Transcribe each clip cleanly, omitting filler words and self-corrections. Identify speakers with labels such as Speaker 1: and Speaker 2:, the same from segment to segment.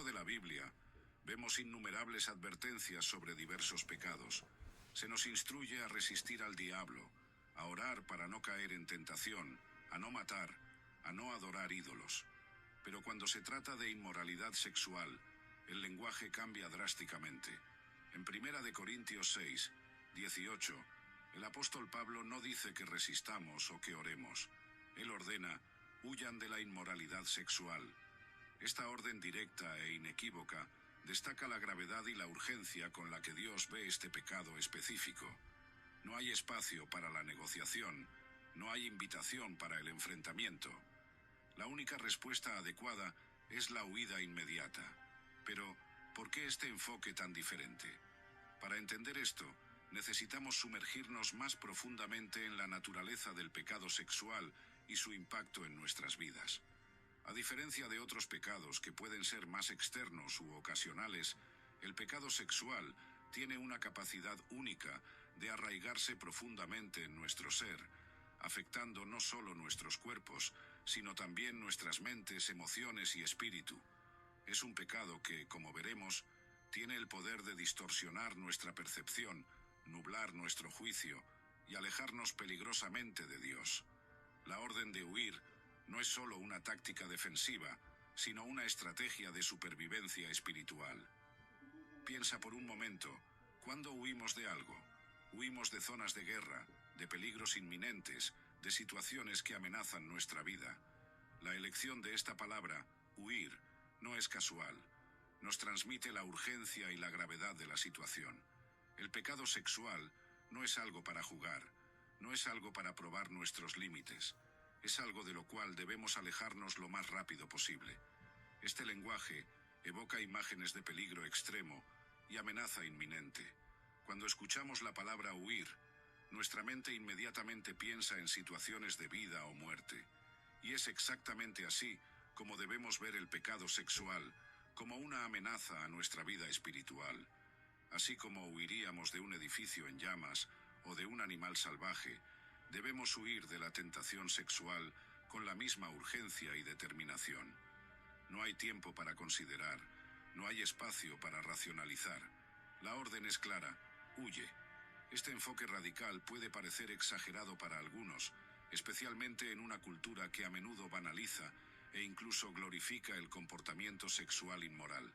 Speaker 1: largo de la Biblia, vemos innumerables advertencias sobre diversos pecados. Se nos instruye a resistir al diablo, a orar para no caer en tentación, a no matar, a no adorar ídolos. Pero cuando se trata de inmoralidad sexual, el lenguaje cambia drásticamente. En 1 Corintios 6, 18, el apóstol Pablo no dice que resistamos o que oremos. Él ordena: huyan de la inmoralidad sexual. Esta orden directa e inequívoca destaca la gravedad y la urgencia con la que Dios ve este pecado específico. No hay espacio para la negociación, no hay invitación para el enfrentamiento. La única respuesta adecuada es la huida inmediata. Pero, ¿por qué este enfoque tan diferente? Para entender esto, necesitamos sumergirnos más profundamente en la naturaleza del pecado sexual y su impacto en nuestras vidas. A diferencia de otros pecados que pueden ser más externos u ocasionales, el pecado sexual tiene una capacidad única de arraigarse profundamente en nuestro ser, afectando no solo nuestros cuerpos, sino también nuestras mentes, emociones y espíritu. Es un pecado que, como veremos, tiene el poder de distorsionar nuestra percepción, nublar nuestro juicio y alejarnos peligrosamente de Dios. La orden de huir no es solo una táctica defensiva, sino una estrategia de supervivencia espiritual. Piensa por un momento, ¿cuándo huimos de algo? Huimos de zonas de guerra, de peligros inminentes, de situaciones que amenazan nuestra vida. La elección de esta palabra, huir, no es casual. Nos transmite la urgencia y la gravedad de la situación. El pecado sexual no es algo para jugar, no es algo para probar nuestros límites. Es algo de lo cual debemos alejarnos lo más rápido posible. Este lenguaje evoca imágenes de peligro extremo y amenaza inminente. Cuando escuchamos la palabra huir, nuestra mente inmediatamente piensa en situaciones de vida o muerte. Y es exactamente así como debemos ver el pecado sexual, como una amenaza a nuestra vida espiritual. Así como huiríamos de un edificio en llamas o de un animal salvaje, debemos huir de la tentación sexual con la misma urgencia y determinación. No hay tiempo para considerar, no hay espacio para racionalizar. La orden es clara: huye. Este enfoque radical puede parecer exagerado para algunos, especialmente en una cultura que a menudo banaliza e incluso glorifica el comportamiento sexual inmoral.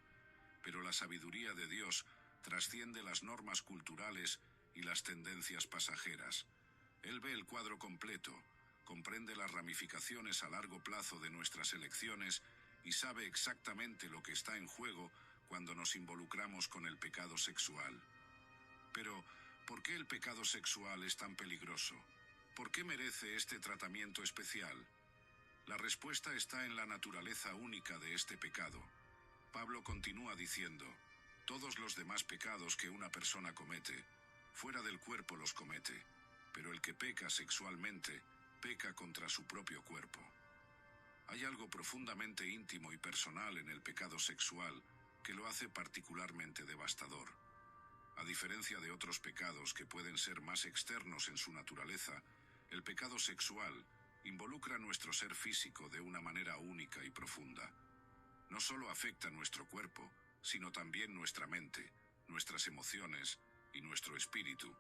Speaker 1: Pero la sabiduría de Dios trasciende las normas culturales y las tendencias pasajeras. Él ve el cuadro completo, comprende las ramificaciones a largo plazo de nuestras elecciones y sabe exactamente lo que está en juego cuando nos involucramos con el pecado sexual. Pero, ¿por qué el pecado sexual es tan peligroso? ¿Por qué merece este tratamiento especial? La respuesta está en la naturaleza única de este pecado. Pablo continúa diciendo: todos los demás pecados que una persona comete, fuera del cuerpo los comete, pero el que peca sexualmente, peca contra su propio cuerpo. Hay algo profundamente íntimo y personal en el pecado sexual que lo hace particularmente devastador. A diferencia de otros pecados que pueden ser más externos en su naturaleza, el pecado sexual involucra nuestro ser físico de una manera única y profunda. No solo afecta nuestro cuerpo, sino también nuestra mente, nuestras emociones y nuestro espíritu.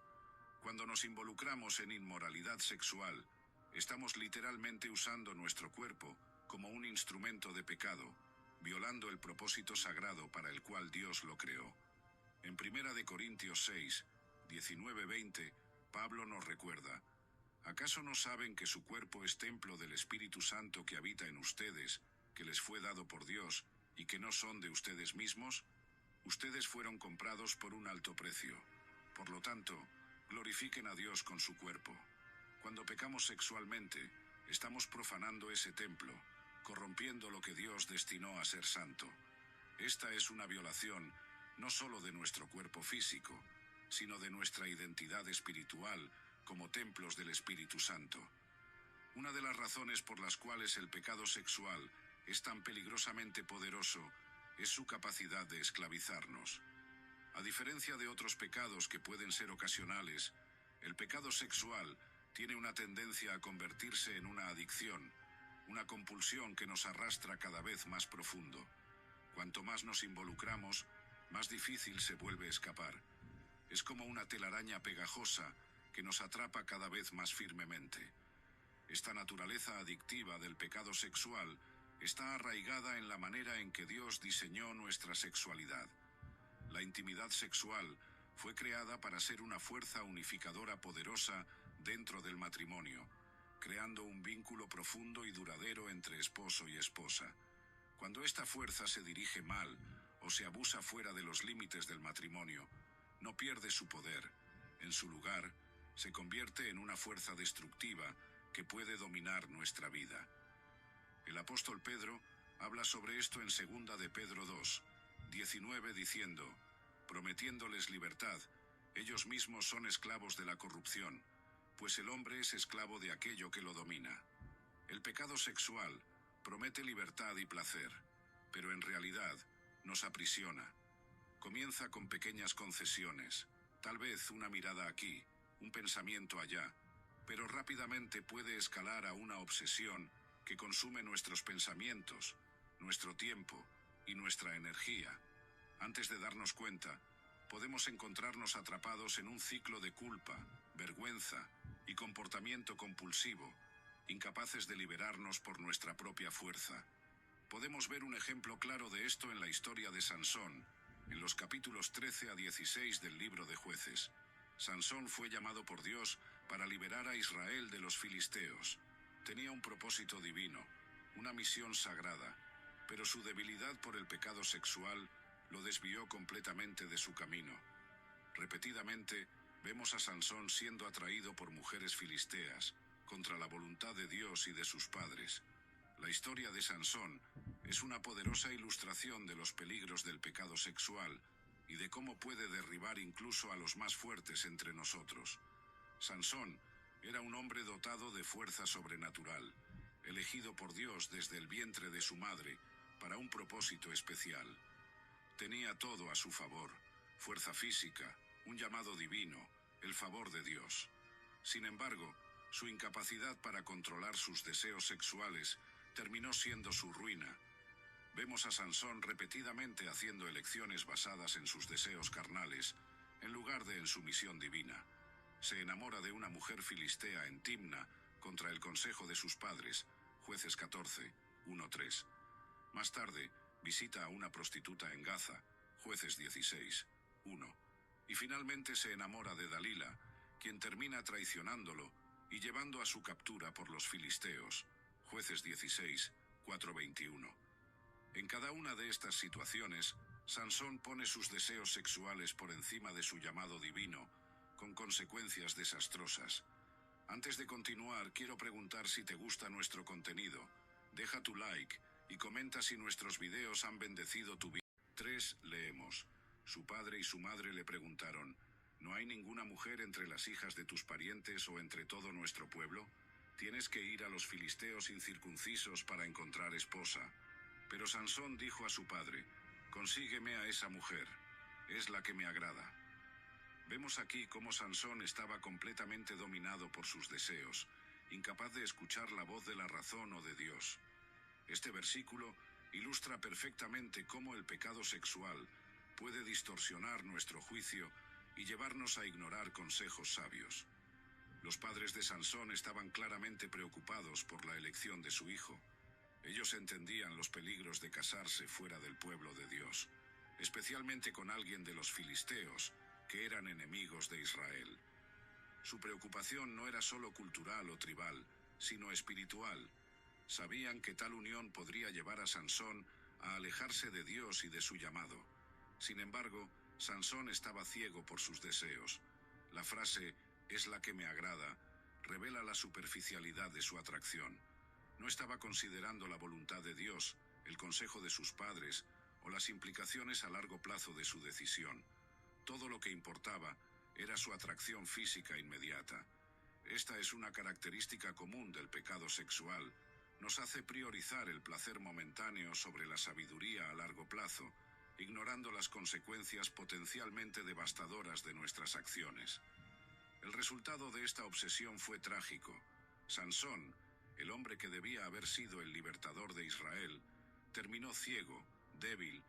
Speaker 1: Cuando nos involucramos en inmoralidad sexual, estamos literalmente usando nuestro cuerpo como un instrumento de pecado, violando el propósito sagrado para el cual Dios lo creó. En 1 Corintios 6, 19-20, Pablo nos recuerda: ¿acaso no saben que su cuerpo es templo del Espíritu Santo que habita en ustedes, que les fue dado por Dios, y que no son de ustedes mismos? Ustedes fueron comprados por un alto precio. Por lo tanto, glorifiquen a Dios con su cuerpo. Cuando pecamos sexualmente, estamos profanando ese templo, corrompiendo lo que Dios destinó a ser santo. Esta es una violación no solo de nuestro cuerpo físico, sino de nuestra identidad espiritual como templos del Espíritu Santo. Una de las razones por las cuales el pecado sexual es tan peligrosamente poderoso es su capacidad de esclavizarnos. A diferencia de otros pecados que pueden ser ocasionales, el pecado sexual tiene una tendencia a convertirse en una adicción, una compulsión que nos arrastra cada vez más profundo. Cuanto más nos involucramos, más difícil se vuelve escapar. Es como una telaraña pegajosa que nos atrapa cada vez más firmemente. Esta naturaleza adictiva del pecado sexual está arraigada en la manera en que Dios diseñó nuestra sexualidad. La intimidad sexual fue creada para ser una fuerza unificadora poderosa dentro del matrimonio, creando un vínculo profundo y duradero entre esposo y esposa. Cuando esta fuerza se dirige mal o se abusa fuera de los límites del matrimonio, no pierde su poder. En su lugar, se convierte en una fuerza destructiva que puede dominar nuestra vida. El apóstol Pedro habla sobre esto en 2 de Pedro 2, 19 diciendo: prometiéndoles libertad, ellos mismos son esclavos de la corrupción, pues el hombre es esclavo de aquello que lo domina. El pecado sexual promete libertad y placer, pero en realidad nos aprisiona. Comienza con pequeñas concesiones, tal vez una mirada aquí, un pensamiento allá, pero rápidamente puede escalar a una obsesión que consume nuestros pensamientos, nuestro tiempo y nuestra energía. Antes de darnos cuenta, podemos encontrarnos atrapados en un ciclo de culpa, vergüenza y comportamiento compulsivo, incapaces de liberarnos por nuestra propia fuerza. Podemos ver un ejemplo claro de esto en la historia de Sansón, en los capítulos 13 a 16 del libro de Jueces. Sansón fue llamado por Dios para liberar a Israel de los filisteos. Tenía un propósito divino, una misión sagrada, pero su debilidad por el pecado sexual lo desvió completamente de su camino. Repetidamente, vemos a Sansón siendo atraído por mujeres filisteas, contra la voluntad de Dios y de sus padres. La historia de Sansón es una poderosa ilustración de los peligros del pecado sexual y de cómo puede derribar incluso a los más fuertes entre nosotros. Sansón era un hombre dotado de fuerza sobrenatural, elegido por Dios desde el vientre de su madre para un propósito especial. Tenía todo a su favor: fuerza física, un llamado divino, el favor de Dios. Sin embargo, su incapacidad para controlar sus deseos sexuales terminó siendo su ruina. Vemos a Sansón repetidamente haciendo elecciones basadas en sus deseos carnales, en lugar de en su misión divina. Se enamora de una mujer filistea en Timna contra el consejo de sus padres, Jueces 14, 1-3. Más tarde, visita a una prostituta en Gaza, Jueces 16, 1. Y finalmente se enamora de Dalila, quien termina traicionándolo y llevando a su captura por los filisteos, Jueces 16, 4-21. En cada una de estas situaciones, Sansón pone sus deseos sexuales por encima de su llamado divino, con consecuencias desastrosas. Antes de continuar, quiero preguntar si te gusta nuestro contenido. Deja tu like y comenta si nuestros videos han bendecido tu vida. 3. Leemos. Su padre y su madre le preguntaron: ¿no hay ninguna mujer entre las hijas de tus parientes o entre todo nuestro pueblo? Tienes que ir a los filisteos incircuncisos para encontrar esposa. Pero Sansón dijo a su padre: consígueme a esa mujer, es la que me agrada. Vemos aquí cómo Sansón estaba completamente dominado por sus deseos, incapaz de escuchar la voz de la razón o de Dios. Este versículo ilustra perfectamente cómo el pecado sexual puede distorsionar nuestro juicio y llevarnos a ignorar consejos sabios. Los padres de Sansón estaban claramente preocupados por la elección de su hijo. Ellos entendían los peligros de casarse fuera del pueblo de Dios, especialmente con alguien de los filisteos, que eran enemigos de Israel. Su preocupación no era solo cultural o tribal, sino espiritual. Sabían que tal unión podría llevar a Sansón a alejarse de Dios y de su llamado. Sin embargo, Sansón estaba ciego por sus deseos. La frase «es la que me agrada» revela la superficialidad de su atracción. No estaba considerando la voluntad de Dios, el consejo de sus padres o las implicaciones a largo plazo de su decisión. Todo lo que importaba era su atracción física inmediata. Esta es una característica común del pecado sexual. Nos hace priorizar el placer momentáneo sobre la sabiduría a largo plazo, ignorando las consecuencias potencialmente devastadoras de nuestras acciones. El resultado de esta obsesión fue trágico. Sansón, el hombre que debía haber sido el libertador de Israel, terminó ciego, débil,